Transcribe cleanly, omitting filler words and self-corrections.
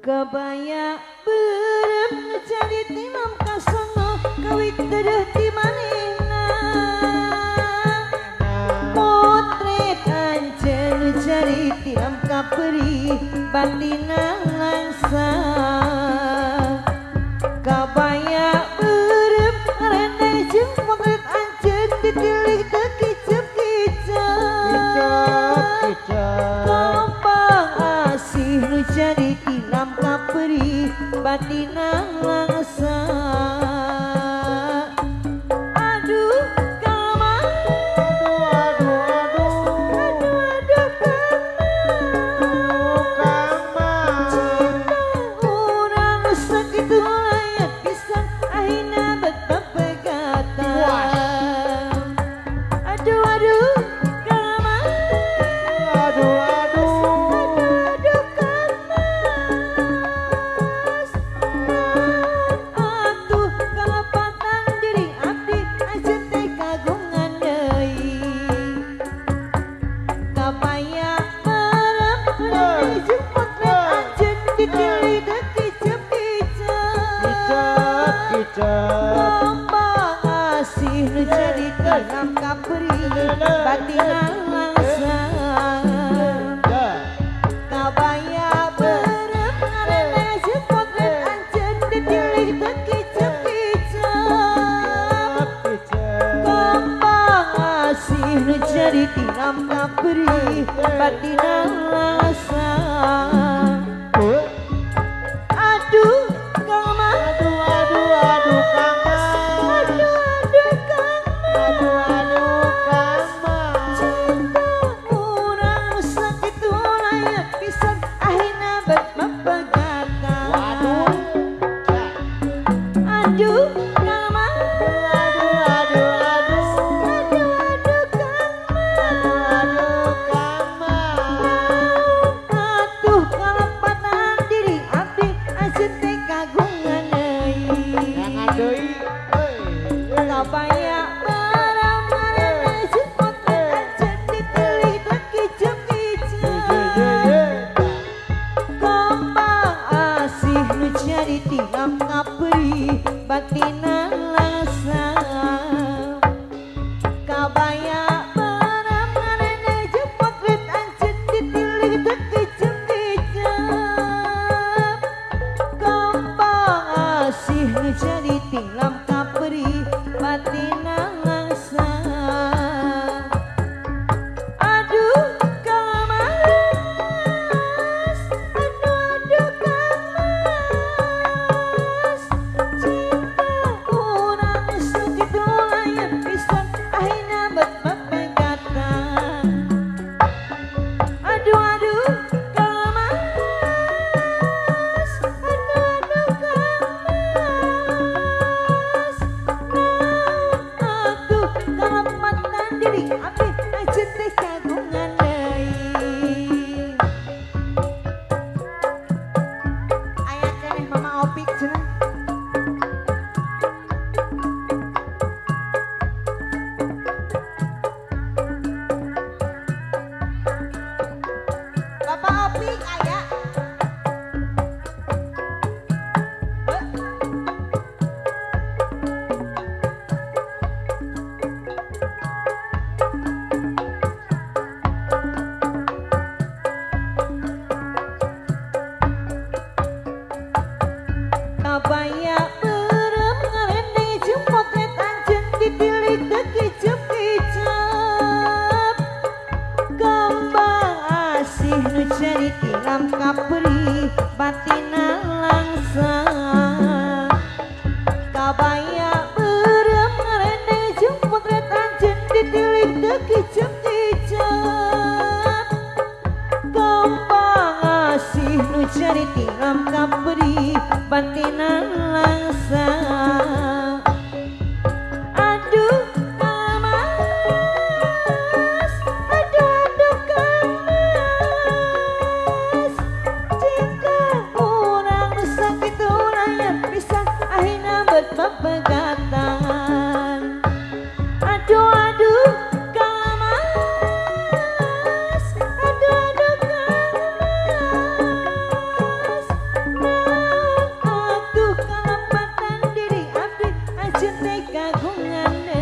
Kebaya berem jadi tinam kasongo kawit teueuh ti manehna potret anjeun jadi tinam kaperi batina langsa kabaya berem rene jeung potret anjeun ditilih teu kicep-kicep gampang asih nu jadi tinam kaperi batina langsa aduh kama aduh kama cinta urang sakitu layak pisan akhirna bepegatan aduh kama gampang asih nu jadi tinam kaperi batina langsa kabaya berem ngarene jeung potret anjeun ditilih teu kicep-kicep gampang asih nu jadi tinam kaperi batina langsa aduh kama cinta urang sakitu layak pisan akhirna bepegatan aduh kama atuh kalepatan diri abdi anjeun teh kagungan deui kabaya barang ngarene jeung potret anjeun ditilih teu kicep-kicep gampang asih nu jadi tinam kaperi batina langsa kabaya barang ngarene jeung potret anjeun ditilih teu kicep-kicep gampang asih nu jadi tinam kaperi batina langsa aduh kamas aduh kamas cinta urang sakitu layak pisan akhirna bepegatan aduh kamas aduh kamas atuh kalepatan diri abdi anjeun teh kagungan deui aya keneh mama opik cenah Bapak opik aya kabaya berem ngarene jeung potret anjeun ditilih teu kicep-kicep gampang asih nu jadi tinam kaperi batina langsa kabaya berem ngarene jeung potret anjeun ditilih teu kicep-kicep gampang asih nu jadi tinam kaperi batina langsa aduh kamas aduh kamas cinta urang sakitu layak pisan akhirna bepegatan aduh kamas aduh kamas kagungan